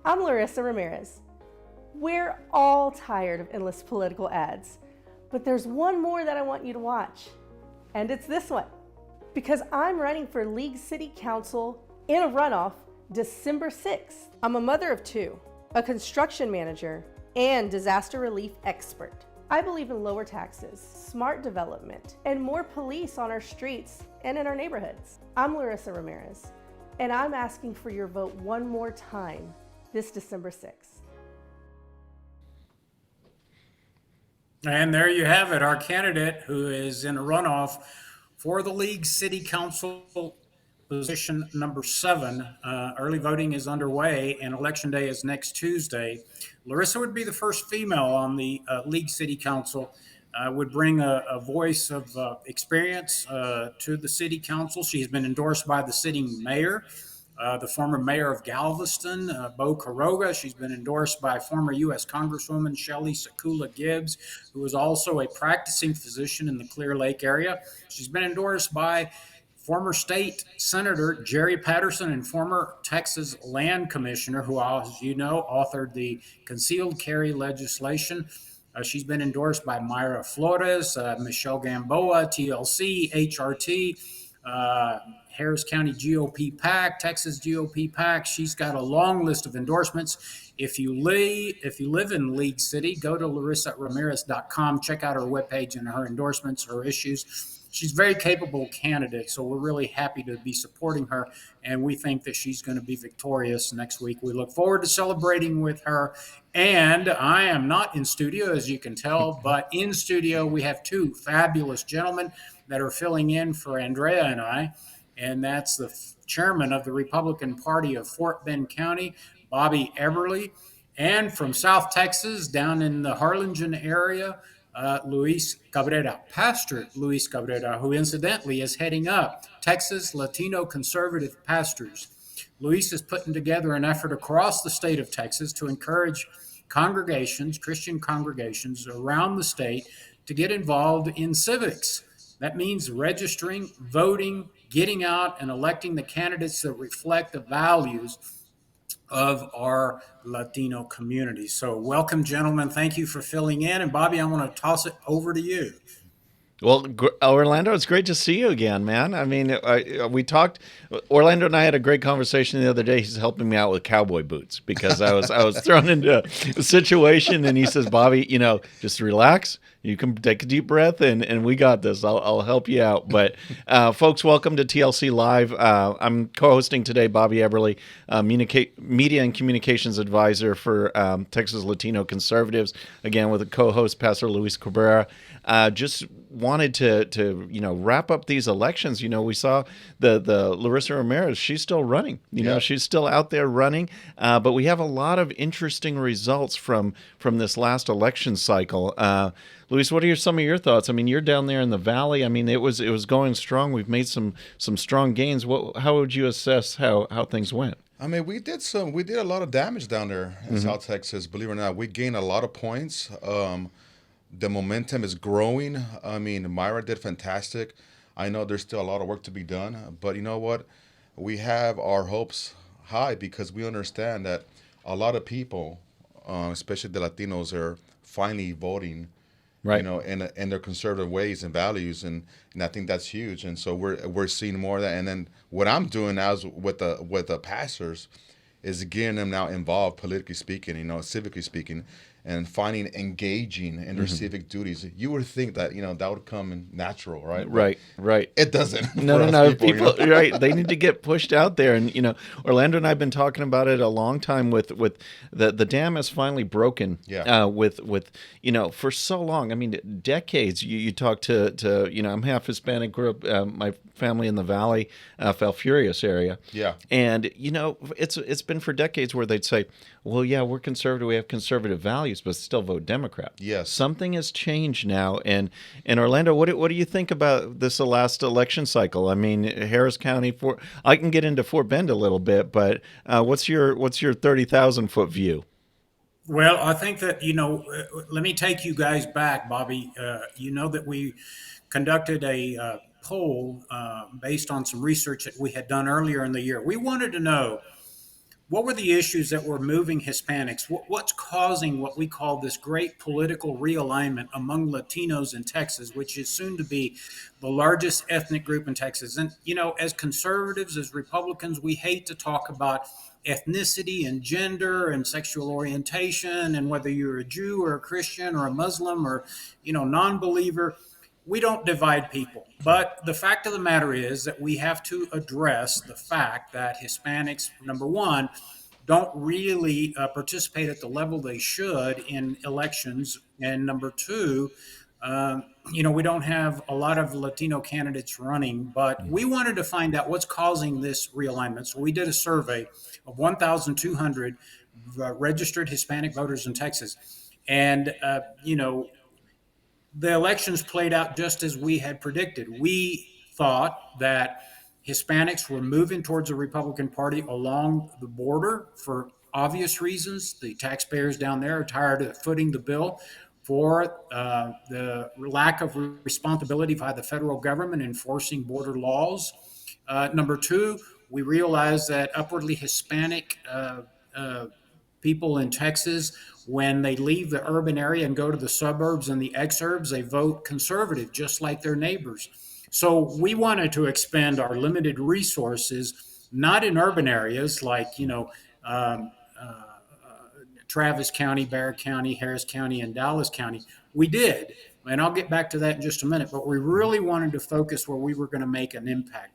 I'm Larissa Ramirez. We're all tired of endless political ads, but there's one more that I want you to watch, and it's this one. Because I'm running for League City Council in a runoff December 6th. I'm a mother of two, a construction manager, and disaster relief expert. I believe in lower taxes, smart development, and more police on our streets and in our neighborhoods. I'm Larissa Ramirez, and I'm asking for your vote one more time this December 6th. And there you have it, our candidate who is in a runoff for the League City Council position number 7. Early voting is underway and election day is next Tuesday. Larissa would be the first female on the League City Council, would bring a voice of experience to the City Council. She's been endorsed by the sitting mayor, the former mayor of Galveston, Bo Quiroga. She's been endorsed by former U.S. Congresswoman Shelley Sekula Gibbs, who is also a practicing physician in the Clear Lake area. She's been endorsed by former state senator Jerry Patterson and former Texas land commissioner, who, as you know, authored the concealed carry legislation. She's been endorsed by Mayra Flores, Michelle Gamboa, TLC, HRT, Harris County GOP PAC, Texas GOP PAC. She's got a long list of endorsements. If you live in League City, go to larissaramirez.com, check out her webpage and her endorsements, her issues. She's a very capable candidate, so we're really happy to be supporting her, and we think that she's going to be victorious next week. We look forward to celebrating with her, and I am not in studio, as you can tell, but in studio we have two fabulous gentlemen that are filling in for Andrea and I, and that's the chairman of the Republican Party of Fort Bend County, Bobby Eberly, and from South Texas, down in the Harlingen area, Luis Cabrera, Pastor Luis Cabrera, who incidentally is heading up Texas Latino Conservative Pastors. Luis is putting together an effort across the state of Texas to encourage congregations, Christian congregations around the state, to get involved in civics. That means registering, voting, getting out, and electing the candidates that reflect the values of our Latino community. So welcome, gentlemen. Thank you for filling in. And Bobby, I want to toss it over to you. Well, Orlando, it's great to see you again, man. I mean, we talked. Orlando and I had a great conversation the other day. He's helping me out with cowboy boots because I was thrown into a situation, and he says, "Bobby, just relax. You can take a deep breath, and we got this. I'll help you out." But folks, welcome to TLC Live. I'm co-hosting today, Bobby Eberly, media and communications advisor for Texas Latino Conservatives. Again, with a co-host, Pastor Luis Cabrera. Just wanted to wrap up these elections. We saw the Larissa Ramirez. She's still running. She's still out there running. But we have a lot of interesting results from this last election cycle. Luis, what are some of your thoughts? I mean, you're down there in the valley. I mean, it was going strong. We've made some strong gains. How would you assess how things went? I mean, we did a lot of damage down there in South Texas. Believe it or not, we gained a lot of points. The momentum is growing. I mean, Myra did fantastic. I know there's still a lot of work to be done, but you know what? We have our hopes high because we understand that a lot of people, especially the Latinos, are finally voting, right? In their conservative ways and values, and I think that's huge. And so we're seeing more of that. And then what I'm doing now is with the pastors is getting them now involved politically speaking, civically speaking, and finding engaging in their civic duties. You would think that that would come natural, right? Right. It doesn't. No. People right? They need to get pushed out there, and Orlando and I've been talking about it a long time. With the dam is finally broken. Yeah. With for so long. I mean, decades. You talk to I'm half Hispanic. Grew up my family in the Valley, Falfurrias area. Yeah. And it's been for decades where they'd say, well, yeah, we're conservative. We have conservative values, but still vote Democrat. Yes. Something has changed now. And Orlando, what do you think about this last election cycle? I mean, Harris County, I can get into Fort Bend a little bit, but what's your 30,000-foot view? Well, I think that, let me take you guys back, Bobby. That we conducted a poll based on some research that we had done earlier in the year. We wanted to know what were the issues that were moving Hispanics? What's causing what we call this great political realignment among Latinos in Texas, which is soon to be the largest ethnic group in Texas? And, as conservatives, as Republicans, we hate to talk about ethnicity and gender and sexual orientation and whether you're a Jew or a Christian or a Muslim or, non-believer. We don't divide people. But the fact of the matter is that we have to address the fact that Hispanics, number one, don't really participate at the level they should in elections. And number two, we don't have a lot of Latino candidates running, but we wanted to find out what's causing this realignment. So we did a survey of 1,200 registered Hispanic voters in Texas. And, the elections played out just as we had predicted. We thought that Hispanics were moving towards the Republican Party along the border for obvious reasons. The taxpayers down there are tired of footing the bill for the lack of responsibility by the federal government enforcing border laws. Number two, we realized that upwardly Hispanic people in Texas, when they leave the urban area and go to the suburbs and the exurbs, they vote conservative, just like their neighbors. So we wanted to expend our limited resources, not in urban areas like, Travis County, Barrett County, Harris County, and Dallas County. We did, and I'll get back to that in just a minute, but we really wanted to focus where we were going to make an impact.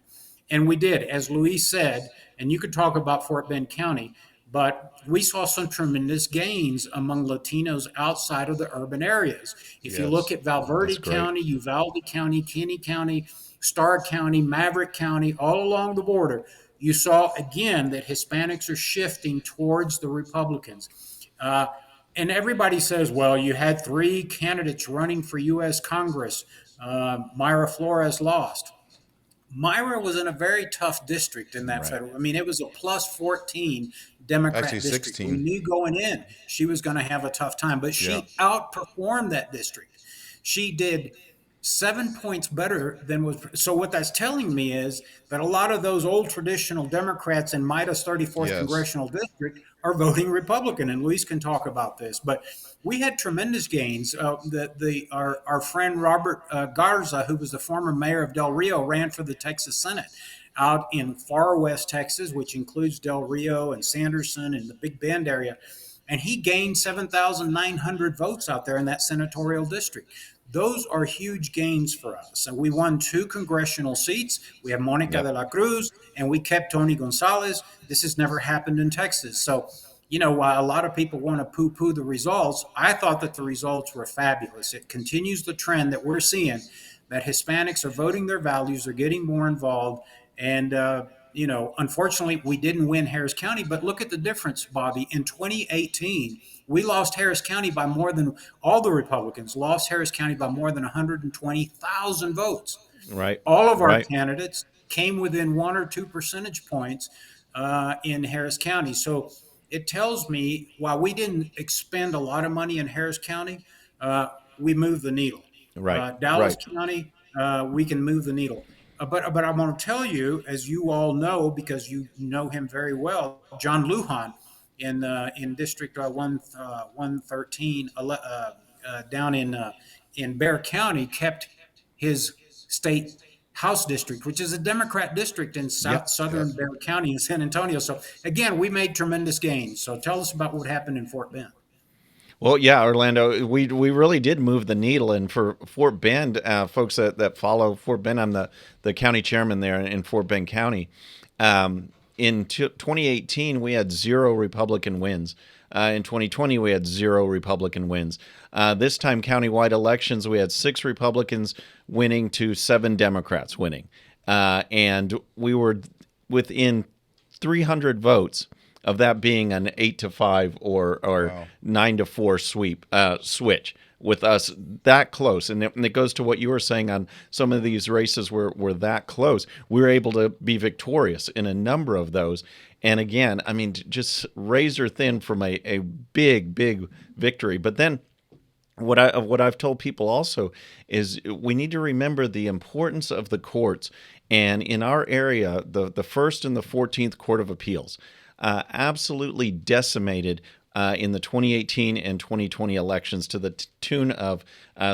And we did, as Luis said, and you could talk about Fort Bend County, but we saw some tremendous gains among Latinos outside of the urban areas. If you look at Valverde County, Uvalde County, Kinney County, Starr County, Maverick County, all along the border, you saw again that Hispanics are shifting towards the Republicans. And everybody says, well, you had three candidates running for U.S. Congress. Myra Flores lost. Myra was in a very tough district in that federal. I mean, it was a plus 14 Democrat Actually, district. 16. We knew going in she was going to have a tough time, but she outperformed that district. She did 7 points better than was. So what that's telling me is that a lot of those old traditional Democrats in Midas 34th congressional district are voting Republican, and Luis can talk about this. But we had tremendous gains. Our friend Robert Garza, who was the former mayor of Del Rio, ran for the Texas Senate out in far west Texas, which includes Del Rio and Sanderson and the Big Bend area. And he gained 7,900 votes out there in that senatorial district. Those are huge gains for us. And we won 2 congressional seats. We have Monica de la Cruz, and we kept Tony Gonzalez. This has never happened in Texas. So, while a lot of people want to poo-poo the results, I thought that the results were fabulous. It continues the trend that we're seeing, that Hispanics are voting their values, are getting more involved. And, unfortunately, we didn't win Harris County, but look at the difference, Bobby. In 2018, we lost Harris County by more than all the Republicans lost Harris County by more than 120,000 votes. Right. All of our candidates came within 1 or 2 percentage points in Harris County. So it tells me while we didn't expend a lot of money in Harris County, we moved the needle. Dallas County, we can move the needle. But I'm going to tell you, as you all know, because you know him very well, John Lujan in District 113 down in Bexar County kept his state House district, which is a Democrat district in southern Bexar County in San Antonio. So again, we made tremendous gains. So tell us about what happened in Fort Bend. Well, yeah, Orlando, we really did move the needle. And for Fort Bend, folks that follow Fort Bend, I'm the county chairman there in Fort Bend County. In 2018, we had 0 Republican wins. In 2020, we had 0 Republican wins. This time, countywide elections, we had 6 Republicans winning to 7 Democrats winning. And we were within 300 votes of that being an 8-5 or 9-4 switch with us that close. And it goes to what you were saying on some of these races were that close. We were able to be victorious in a number of those. And again, I mean, just razor thin from a big, big victory. But then what I've told people also is we need to remember the importance of the courts. And in our area, the 1st and the 14th Court of Appeals, absolutely decimated in the 2018 and 2020 elections to the tune of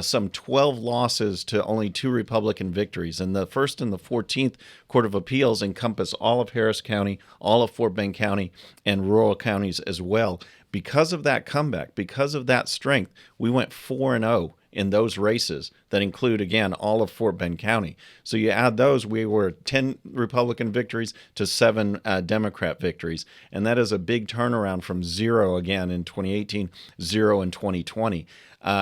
some 12 losses to only 2 Republican victories. And the 1st and the 14th Court of Appeals encompass all of Harris County, all of Fort Bend County, and rural counties as well. Because of that comeback, because of that strength, we went 4-0 in those races that include, again, all of Fort Bend County. So you add those, we were 10 Republican victories to 7 Democrat victories. And that is a big turnaround from 0 again in 2018, 0 in 2020.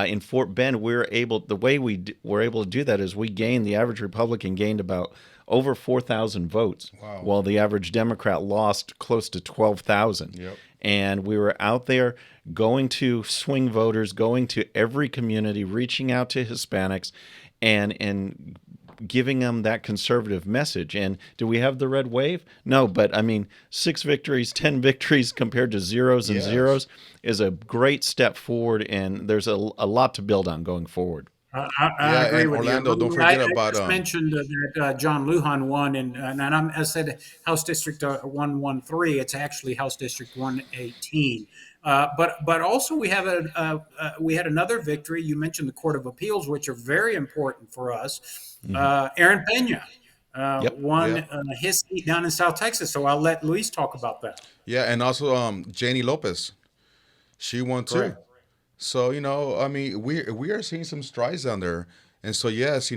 In Fort Bend, the way we were able to do that is the average Republican gained about over 4,000 votes, while the average Democrat lost close to 12,000. Yep. And we were out there going to swing voters, going to every community, reaching out to Hispanics, and giving them that conservative message. And do we have the red wave? No, but I mean, 6 victories, 10 victories compared to zeros and zeros is a great step forward, and there's a lot to build on going forward. I agree and with Orlando, you. don't forget I about just mentioned that John Lujan won, and I said House District 113. It's actually House District 118. But also we had another victory. You mentioned the Court of Appeals, which are very important for us. Aaron Pena won his seat down in South Texas. So I'll let Luis talk about that. Yeah, and also Janie Lopez, she won too. Correct. So I mean, we are seeing some strides down there, and so yes, the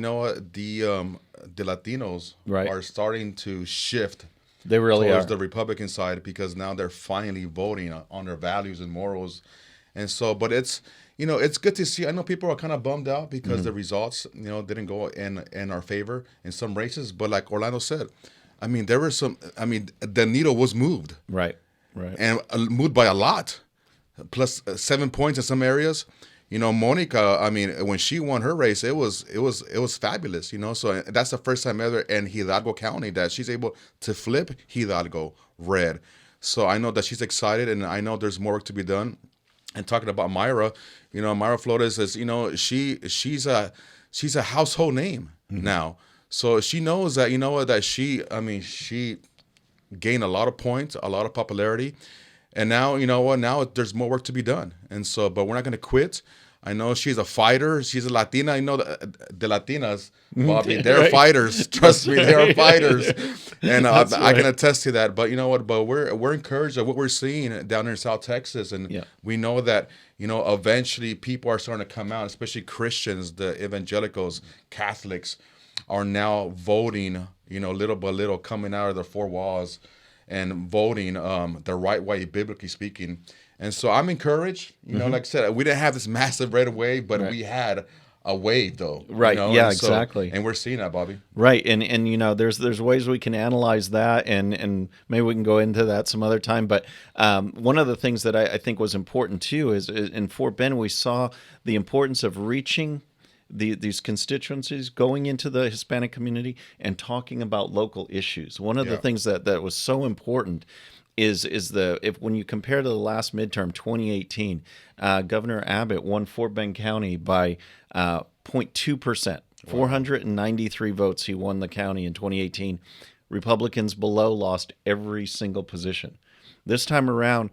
Latinos Right. are starting to shift They really towards are. the Republican side because now they're finally voting on their values and morals, and so. But it's good to see. I know people are kind of bummed out because the results didn't go in our favor in some races, but like Orlando said, I mean there were some. I mean the needle was moved Right. and moved by a lot, plus 7 points in some areas. Monica, I mean, when she won her race, it was fabulous. So that's the first time ever in Hidalgo County that she's able to flip Hidalgo red. So I know that she's excited, and I know there's more work to be done. And talking about Myra, Myra Flores is, she's a household name now. So she knows that that she gained a lot of points, a lot of popularity. And now, now there's more work to be done. And so, but we're not going to quit. I know she's a fighter. She's a Latina. I know the Latinas, Bobby, they're Right. fighters. Trust me, they are fighters. And That's I can right. attest to that. But you know what? But we're encouraged at what we're seeing down there in South Texas. And Yeah. we know that, eventually people are starting to come out, especially Christians, the evangelicals, Catholics are now voting, little by little, coming out of their 4 walls and voting the right way, biblically speaking. And so I'm encouraged. Like I said, we didn't have this massive red wave, but we had a wave, though. Right. Yeah, And so- exactly. And we're seeing that, Bobby. Right, and there's ways we can analyze that, and maybe we can go into that some other time. But one of the things that I think was important too is in Fort Bend we saw the importance of reaching these constituencies, going into the Hispanic community and talking about local issues. One of the Yeah. things that was so important is when you compare to the last midterm 2018, Governor Abbott won Fort Bend County by 0.2%. 493 votes he won the county in 2018. Republicans below lost every single position. This time around,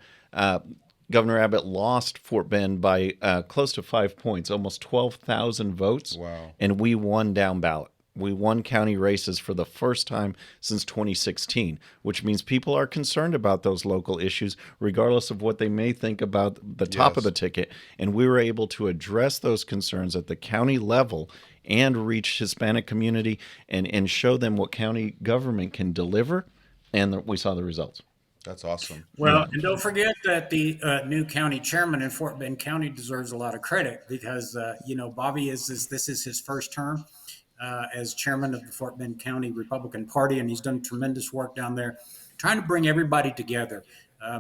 Governor Abbott lost Fort Bend by close to 5 points, almost 12,000 votes. Wow. And we won down ballot. We won county races for the first time since 2016, which means people are concerned about those local issues, regardless of what they may think about the top of Yes. the ticket. And we were able to address those concerns at the county level and reach Hispanic community and show them what county government can deliver. And we saw the results. That's awesome. Well, and don't forget that the new county chairman in Fort Bend County deserves a lot of credit because, Bobby this is his first term as chairman of the Fort Bend County Republican Party, and he's done tremendous work down there trying to bring everybody together,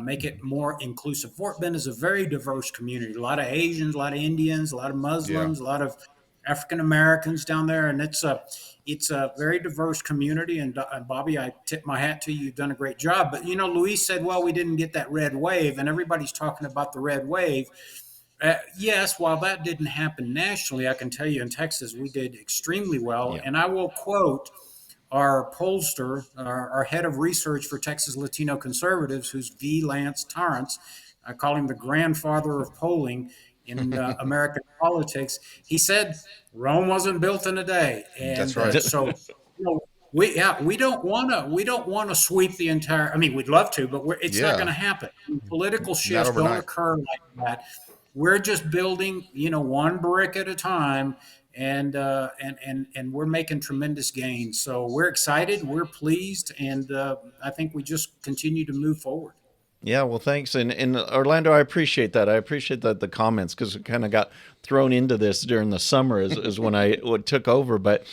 make it more inclusive. Fort Bend is a very diverse community, a lot of Asians, a lot of Indians, a lot of Muslims, a lot of African Americans down there, and it's a very diverse community. And Bobby, I tip my hat to you. You've done a great job. But Luis said, "Well, we didn't get that red wave," and everybody's talking about the red wave. Yes, while that didn't happen nationally, I can tell you in Texas we did extremely well. Yeah. And I will quote our pollster, our head of research for Texas Latino Conservatives, who's V. Lance Torrance. I call him the grandfather of polling in American politics. He said Rome wasn't built in a day, That's and right. so you know, we don't want to sweep the entire. I mean, we'd love to, but it's not going Yeah, to happen. Political not shifts don't overnight. occur like that. We're just building, one brick at a time, and we're making tremendous gains. So we're excited, we're pleased, and I think we just continue to move forward. Yeah, well, thanks. And Orlando, I appreciate that. I appreciate that the comments because it kind of got thrown into this during the summer is when I took over. But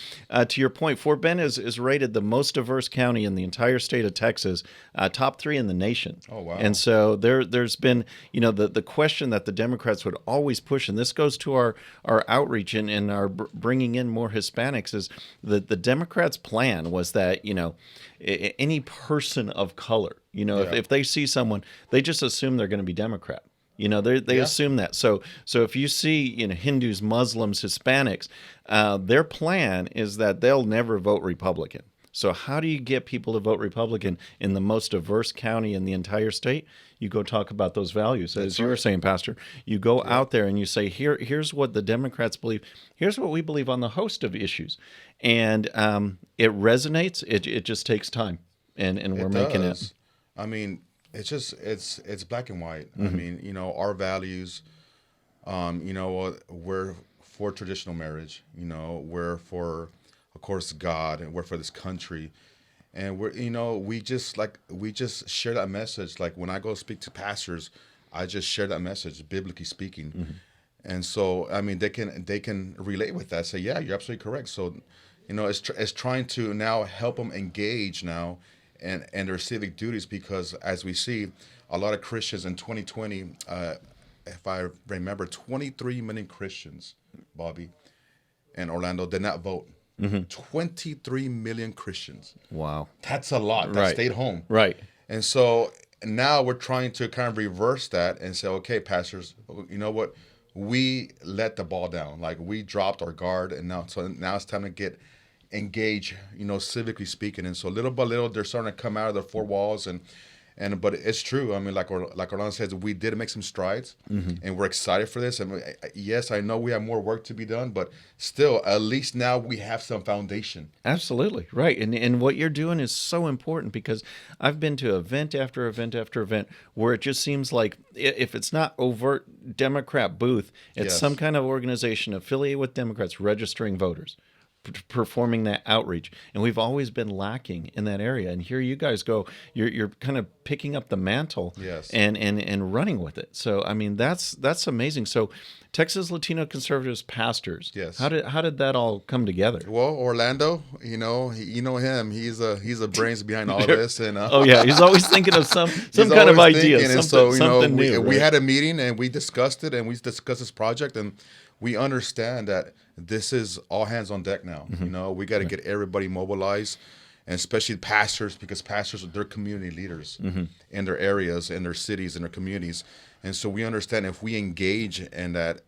to your point, Fort Bend is rated the most diverse county in the entire state of Texas, top 3 in the nation. Oh, wow. And so there's been, the question that the Democrats would always push, and this goes to our outreach and our bringing in more Hispanics, is that the Democrats' plan was that, any person of color, if they see someone, they just assume they're going to be Democrat. They Yeah. assume that. So if you see, Hindus, Muslims, Hispanics, their plan is that they'll never vote Republican. So how do you get people to vote Republican in the most diverse county in the entire state? You go talk about those values. As you were saying, Pastor, you go out there and you say, here's what the Democrats believe. Here's what we believe on the host of issues. And it resonates. It just takes time. And we're making it. Does. I mean, it's black and white. I mean, our values. We're for traditional marriage. We're for, of course, God, and we're for this country, and we just share that message. Like when I go speak to pastors, I just share that message, biblically speaking, and so I mean they can relate with that. Say, yeah, you're absolutely correct. So, it's trying to now help them engage now, and their civic duties, because as we see, a lot of Christians in 2020, if I remember, 23 million Christians, Bobby, and Orlando did not vote. 23 million Christians. Wow. That's a lot that stayed home. Right. And so now we're trying to kind of reverse that and say, okay, pastors, you know what? We let the ball down. Like we dropped our guard, and now it's time to get engaged, civically speaking. And so little by little, they're starting to come out of the 4 walls, but it's true. I mean, like Orlando says, we did make some strides, and we're excited for this. And yes, I know we have more work to be done, but still, at least now we have some foundation. Absolutely. Right. And what you're doing is so important, because I've been to event after event after event where it just seems like if it's not overt Democrat booth, it's Yes. some kind of organization affiliated with Democrats registering voters, performing that outreach, and we've always been lacking in that area. And here you guys go, you're kind of picking up the mantle, Yes. and running with it. So I mean, that's amazing. So Texas Latino Conservatives pastors, Yes. how did that all come together? Well, Orlando, you know him. He's a brains behind all this, and Oh yeah, he's always thinking of some he's kind of always idea, thinking. something, And so something we, new. we right? had a meeting and we discussed it, and we discussed this project, and we understand that this is all hands on deck now. We got to get everybody mobilized, and especially pastors, because pastors, they're community leaders in their areas, in their cities, in their communities. And so we understand if we engage in that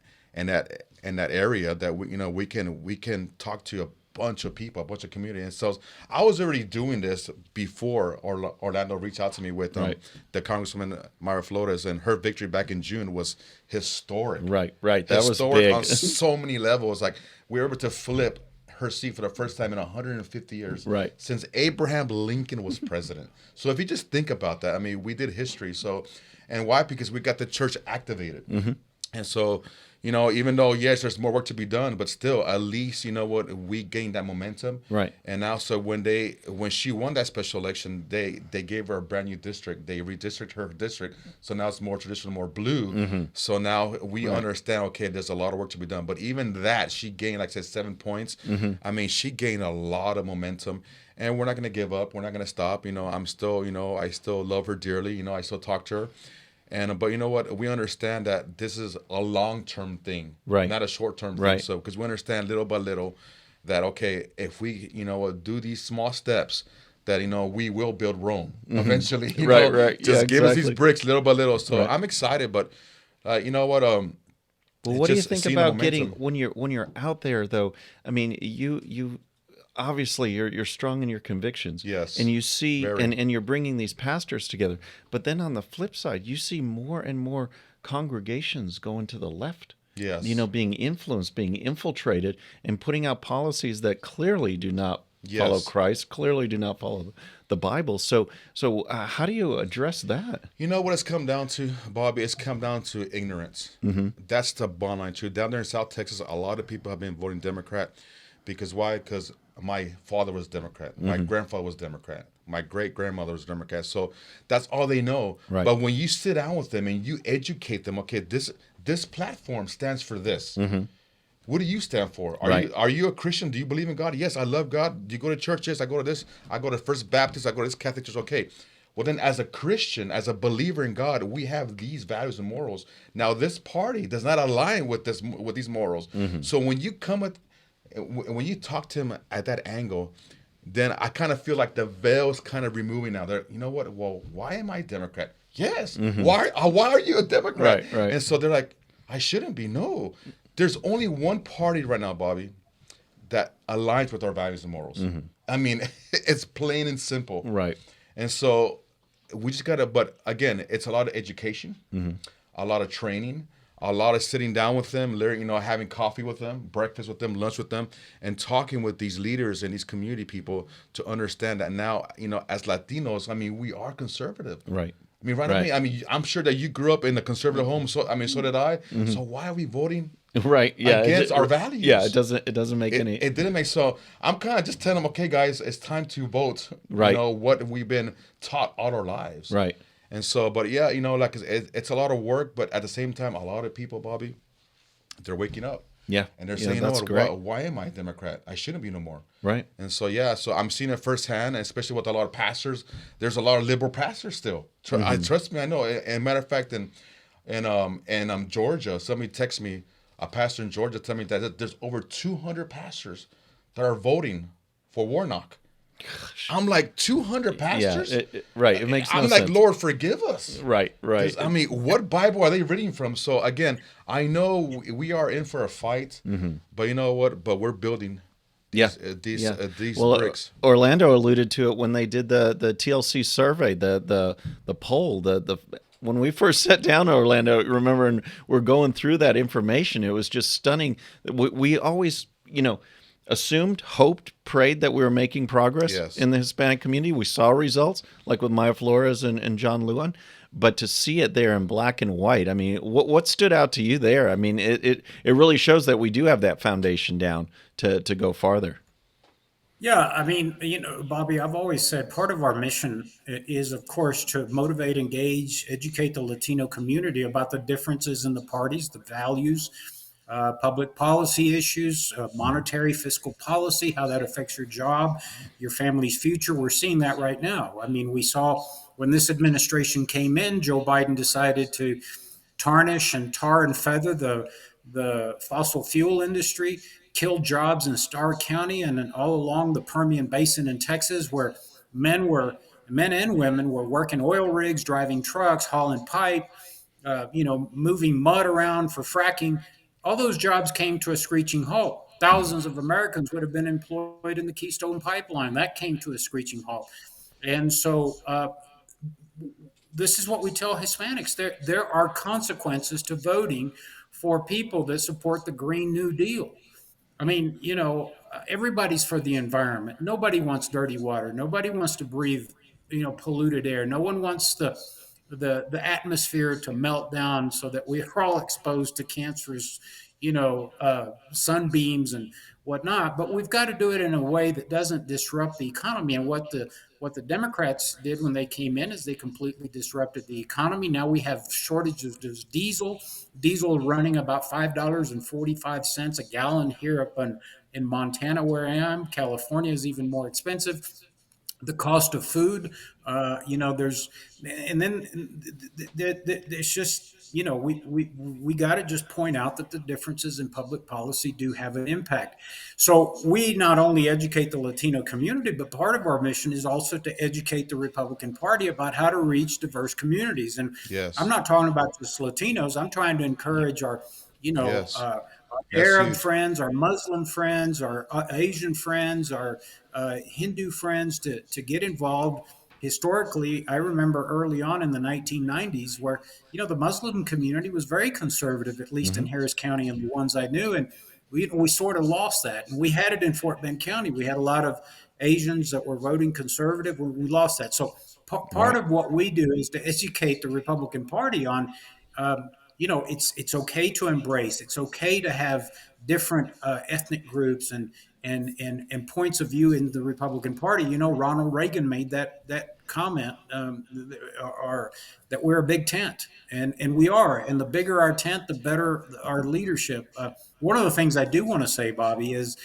area, that we can talk to a bunch of people, a bunch of community. And so I was already doing this before Orlando reached out to me with Right. the Congresswoman Myra Flores, and her victory back in June was historic. Right. That was Historic big. on so many levels. Like we were able to flip her seat for the first time in 150 years, Right. since Abraham Lincoln was president. So if you just think about that, I mean, we did history. So, and why? Because we got the church activated. And so, even though, yes, there's more work to be done, but still, at least, we gained that momentum. Right. And now, so when she won that special election, they gave her a brand new district. They redistricted her district. So now it's more traditional, more blue. So now we understand, okay, there's a lot of work to be done. But even that, she gained, like I said, 7 points. I mean, she gained a lot of momentum. And we're not going to give up. We're not going to stop. I'm still, I still love her dearly. I still talk to her. But you know what? We understand that this is a long-term thing, Right. not a short-term thing. Right. So, because we understand little by little that, okay, if we, do these small steps, that, we will build Rome eventually. Right. Just Yeah, give us these exactly. bricks little by little. So Right. I'm excited, but you know what? Well, what do you just think seeing the about getting momentum. when you're out there though? I mean, you obviously you're strong in your convictions. Yes, And you see, very. and you're bringing these pastors together. But then on the flip side, you see more and more congregations going to the left. Yes. Being influenced, being infiltrated, and putting out policies that clearly do not follow Yes. Christ, clearly do not follow the Bible. So how do you address that? You know what it's come down to, Bobby? It's come down to ignorance. That's the bottom line truth. Down there in South Texas, a lot of people have been voting Democrat. Because why? Because my father was Democrat. My grandfather was Democrat. My great grandmother was Democrat. So that's all they know. Right. But when you sit down with them and you educate them, okay, this platform stands for this. What do you stand for? Right. Are you a Christian? Do you believe in God? Yes, I love God. Do you go to church? Yes, I go to this. I go to First Baptist. I go to this Catholic church. Okay. Well, then, as a Christian, as a believer in God, we have these values and morals. Now, this party does not align with these morals. So when you when you talk to him at that angle, then I kind of feel like the veil's kind of removing now. They're, you know what? Well, why am I a Democrat? Yes. Why are you a Democrat? Right. And so they're like, I shouldn't be. No. There's only one party right now, Bobby, that aligns with our values and morals. I mean, it's plain and simple. Right. And so we just got to, but again, it's a lot of education, a lot of training, a lot of sitting down with them, having coffee with them, breakfast with them, lunch with them, and talking with these leaders and these community people to understand that now, as Latinos, I mean, we are conservative. Right. I mean, right? Right. I mean, I'm sure that you grew up in a conservative home. So, I mean, so did I. So why are we voting Right. Yeah. against our values? Yeah. It doesn't make any. It didn't make so. I'm kind of just telling them, okay, guys, it's time to vote. Right. What we've been taught all our lives. Right. And so, but yeah, like it's a lot of work, but at the same time, a lot of people, Bobby, they're waking up. Yeah. And they're Yeah, saying, that's great. why am I a Democrat? I shouldn't be no more. Right. And so, yeah, so I'm seeing it firsthand, especially with a lot of pastors. There's a lot of liberal pastors still. Trust me, I know. And matter of fact, in Georgia, somebody texted me, a pastor in Georgia, tell me that there's over 200 pastors that are voting for Warnock. I'm like, 200 pastors? Yeah. Right. It makes no I'm sense. like, Lord, forgive us. Right. Right. 'Cause, I mean, what Bible are they reading from? So again, I know we are in for a fight, but you know what? But we're building Yeah. these Well, bricks. Orlando alluded to it when they did the TLC survey, the poll, the when we first sat down in Orlando, remember, and we're going through that information, it was just stunning. We always, assumed, hoped, prayed that we were making progress Yes. in the Hispanic community. We saw results, like with Maya Flores and John Luan, but to see it there in black and white, I mean, what stood out to you there? I mean, it really shows that we do have that foundation down to go farther. Yeah, I mean, Bobby, I've always said part of our mission is, of course, to motivate, engage, educate the Latino community about the differences in the parties, the values, public policy issues, monetary, fiscal policy, how that affects your job, your family's future. We're seeing that right now. I mean, we saw when this administration came in, Joe Biden decided to tarnish and tar and feather the fossil fuel industry, kill jobs in Starr County and then all along the Permian Basin in Texas, where men and women were working oil rigs, driving trucks, hauling pipe, moving mud around for fracking. All those jobs came to a screeching halt. Thousands of Americans would have been employed in the Keystone Pipeline. That came to a screeching halt. And so this is what we tell Hispanics. There are consequences to voting for people that support the Green New Deal. I mean, everybody's for the environment. Nobody wants dirty water. Nobody wants to breathe, polluted air. No one wants the atmosphere to melt down so that we are all exposed to cancerous, sunbeams and whatnot. But we've got to do it in a way that doesn't disrupt the economy. And what the Democrats did when they came in is they completely disrupted the economy. Now we have shortages of diesel running about $5.45 a gallon here up in Montana, where I am. California is even more expensive. The cost of food, there's, and then it's just, we got to just point out that the differences in public policy do have an impact. So we not only educate the Latino community, but part of our mission is also to educate the Republican Party about how to reach diverse communities. And Yes. I'm not talking about just Latinos. I'm trying to encourage our, Yes. That's Arab huge. friends, our Muslim friends, our Asian friends, our Hindu friends to get involved. Historically, I remember early on in the 1990s where, the Muslim community was very conservative, at least in Hmm. Harris County and the ones I knew. And we sort of lost that. And we had it in Fort Bend County. We had a lot of Asians that were voting conservative. We lost that. So part Right. of what we do is to educate the Republican Party on, it's okay to embrace. It's okay to have different ethnic groups and points of view in the Republican Party. Ronald Reagan made that comment, or that we're a big tent, and we are. And the bigger our tent, the better our leadership. One of the things I do want to say, Bobby, is.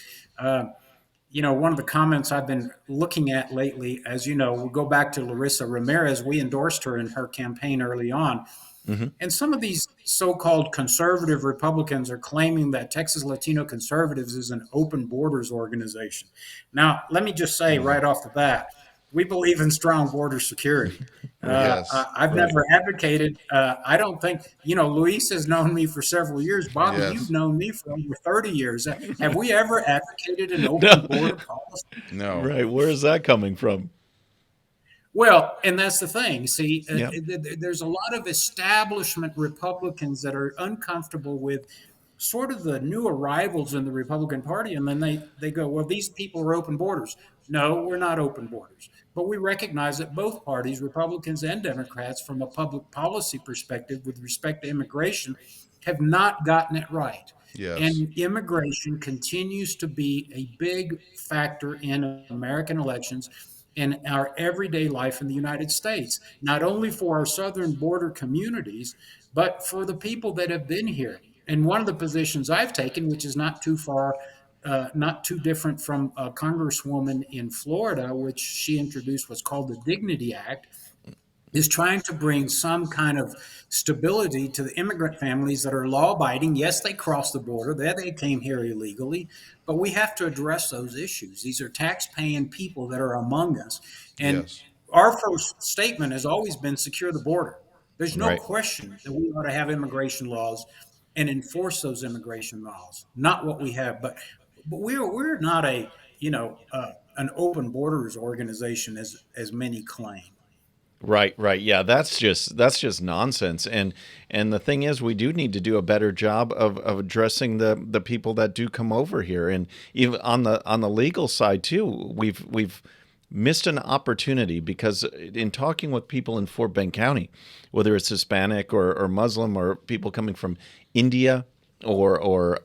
One of the comments I've been looking at lately, as you know, we go back to Larissa Ramirez. We endorsed her in her campaign early on. Hmm. And some of these so called conservative Republicans are claiming that Texas Latino Conservatives is an open borders organization. Now, let me just say Mhm. right off the bat, we believe in strong border security. Yes. I've Right. never advocated, I don't think, Luis has known me for several years. Bobby, you've Yes. known me for over 30 years. Have we ever advocated an open No. border policy? No. Right. Where is that coming from? Well, and that's the thing. See, Yeah. there's a lot of establishment Republicans that are uncomfortable with sort of the new arrivals in the Republican Party, and then they go, "Well, these people are open borders." No, we're not open borders, but we recognize that both parties, Republicans and Democrats, from a public policy perspective, with respect to immigration, have not gotten it right. Yes. And immigration continues to be a big factor in American elections in our everyday life in the United States, not only for our southern border communities, but for the people that have been here. And one of the positions I've taken, which is not too far, not too different from a congresswoman in Florida, which she introduced what's called the Dignity Act, is trying to bring some kind of stability to the immigrant families that are law abiding. Yes, they crossed the border, they came here illegally, but we have to address those issues. These are tax paying people that are among us. And Yes. our first statement has always been secure the border. There's no Right. question that we ought to have immigration laws and enforce those immigration laws, not what we have. But we're not an open borders organization as many claim. Right, right. Yeah, that's just nonsense. And the thing is, we do need to do a better job of addressing the people that do come over here. And even on the legal side too, we've missed an opportunity because in talking with people in Fort Bend County, whether it's Hispanic or Muslim or people coming from India or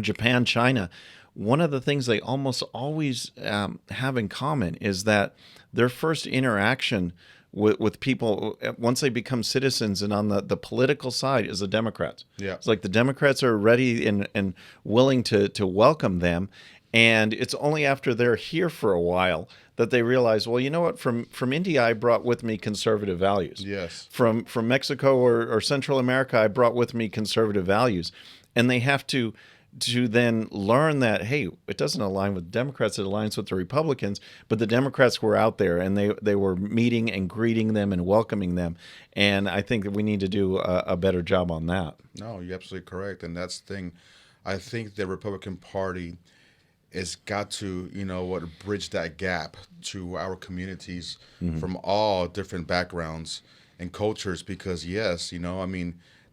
Japan, China, one of the things they almost always have in common is that their first interaction with people once they become citizens and on the political side is the Democrats. Yeah. It's like the Democrats are ready and willing to welcome them. And it's only after they're here for a while that they realize, well, you know what? From India, I brought with me conservative values. Yes. From Mexico or Central America, I brought with me conservative values, and they have to then learn that, hey, it doesn't align with Democrats, it aligns with the Republicans, but the Democrats were out there and they were meeting and greeting them and welcoming them. And I think that we need to do a better job on that. No, you're absolutely correct. And that's the thing. I think the Republican Party has got to, bridge that gap to our communities from all different backgrounds and cultures because, yes,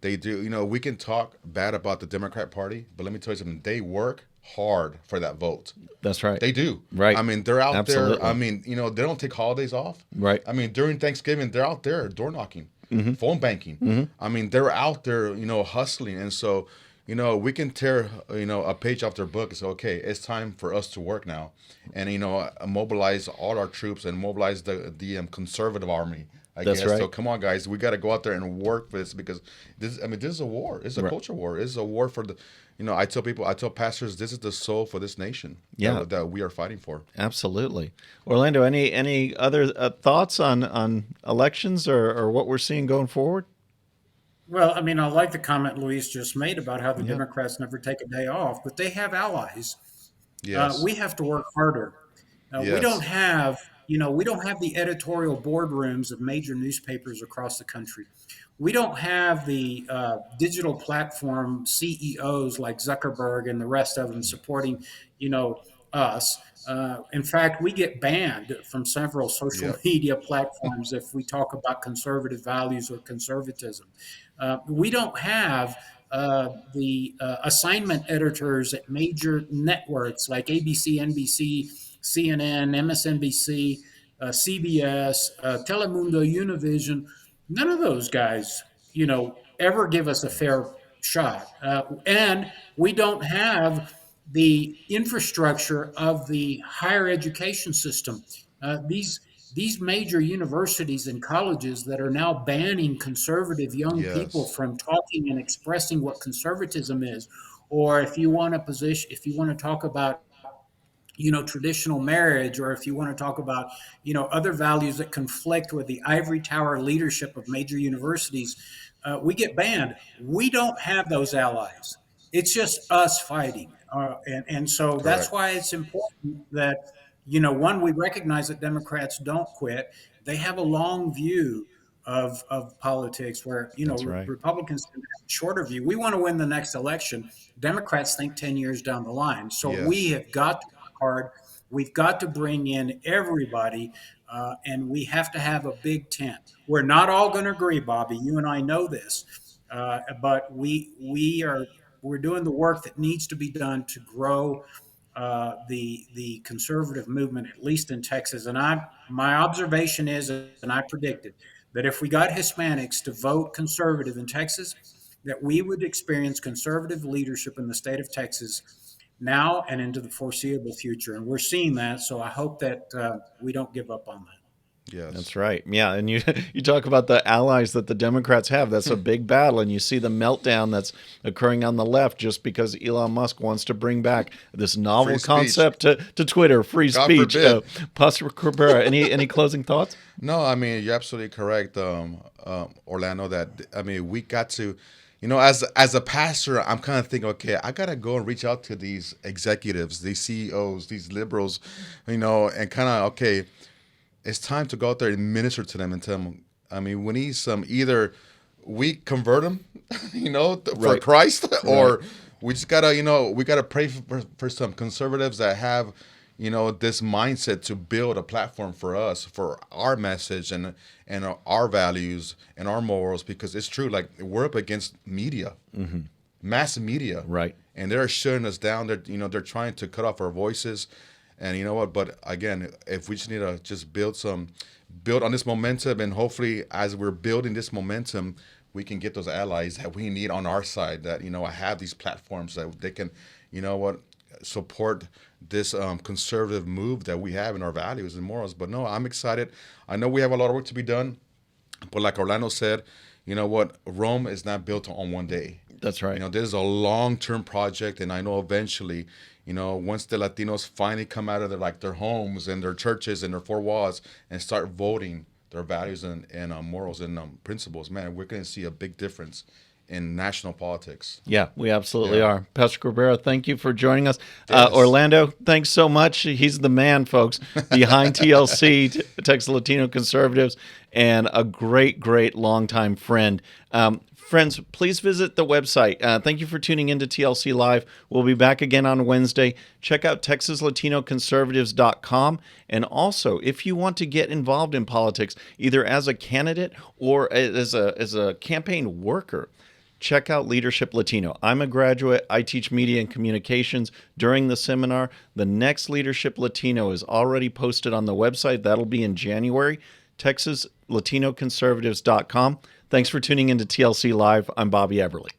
they do, we can talk bad about the Democrat Party, but let me tell you something. They work hard for that vote. That's right. They do. Right. I mean, they're out there. Absolutely. I mean, they don't take holidays off. Right. I mean, during Thanksgiving, they're out there door knocking, phone banking. I mean, they're out there, hustling. And so, we can tear, a page off their book and say, okay, it's time for us to work now. And, mobilize all our troops and mobilize the conservative army. I That's guess. right. So come on, guys, we got to go out there and work for this because this is a war. It's a culture war. It's a war for the, I tell pastors, this is the soul for this nation. Yeah. That we are fighting for. Absolutely. Orlando, any other thoughts on elections or what we're seeing going forward? Well, I mean, I like the comment Luis just made about how the Yeah. Democrats never take a day off, but they have allies. Yes. We have to work harder. We don't Yes. have, we don't have the editorial boardrooms of major newspapers across the country. We don't have the digital platform CEOs like Zuckerberg and the rest of them supporting, us. In fact, we get banned from several social Yep. media platforms if we talk about conservative values or conservatism. We don't have the assignment editors at major networks like ABC, NBC, CNN, MSNBC, CBS, Telemundo, Univision. None of those guys, ever give us a fair shot. And we don't have the infrastructure of the higher education system. These major universities and colleges that are now banning conservative young people Yes. from talking and expressing what conservatism is, or if you want to talk about traditional marriage, or if you want to talk about other values that conflict with the ivory tower leadership of major universities, we get banned. We don't have those allies. It's just us fighting, and so that's Correct. why it's important that one, we recognize that Democrats don't quit. They have a long view of politics, where That's right. Republicans have a shorter view. We want to win the next election. Democrats think 10 years down the line. So we Yes. have got to work hard. We've got to bring in everybody, and we have to have a big tent. We're not all going to agree, Bobby. You and I know this, but we're doing the work that needs to be done to grow the conservative movement, at least in Texas. And my observation is, and I predicted, that if we got Hispanics to vote conservative in Texas, that we would experience conservative leadership in the state of Texas now and into the foreseeable future. And we're seeing that. So I hope that we don't give up on that. That's Yes. right. Yeah, and you you talk about the allies that the Democrats have. That's a big battle, and you see the meltdown that's occurring on the left just because Elon Musk wants to bring back this novel Free speech. concept to Twitter, free God speech. forbid. Pastor Cabrera, any closing thoughts? No, I mean you're absolutely correct, Orlando. That I mean we got to, as a pastor, I'm kind of thinking, okay, I gotta go and reach out to these executives, these CEOs, these liberals, and kind of okay, it's time to go out there and minister to them and tell them. I mean, we need some either we convert them, for Right. Christ, Right. or we just gotta, we gotta pray for some conservatives that have, this mindset to build a platform for us, for our message and our values and our morals, because it's true, like we're up against media, mass media, Right. and they're shutting us down. They're trying to cut off our voices, and you know what? But again, if we just need to just build on this momentum, and hopefully, as we're building this momentum, we can get those allies that we need on our side. That have these platforms that they can, support this conservative move that we have in our values and morals. But no, I'm excited. I know we have a lot of work to be done, but like Orlando said, you know what? Rome is not built on one day. That's right. This is a long-term project, and I know eventually, once the Latinos finally come out of their homes and their churches and their four walls and start voting their values and morals and principles, man, we're going to see a big difference in national politics. Yeah, we absolutely Yeah. are. Pastor Cabrera, thank you for joining us. Yes. Orlando, thanks so much. He's the man, folks, behind TLC, Texas Latino Conservatives, and a great, great longtime friend. Friends, please visit the website. Thank you for tuning into TLC Live. We'll be back again on Wednesday. Check out TexasLatinoConservatives.com. And also, if you want to get involved in politics, either as a candidate or as a campaign worker, check out Leadership Latino. I'm a graduate. I teach media and communications during the seminar. The next Leadership Latino is already posted on the website. That'll be in January. TexasLatinoConservatives.com. Thanks for tuning into TLC Live. I'm Bobby Everly.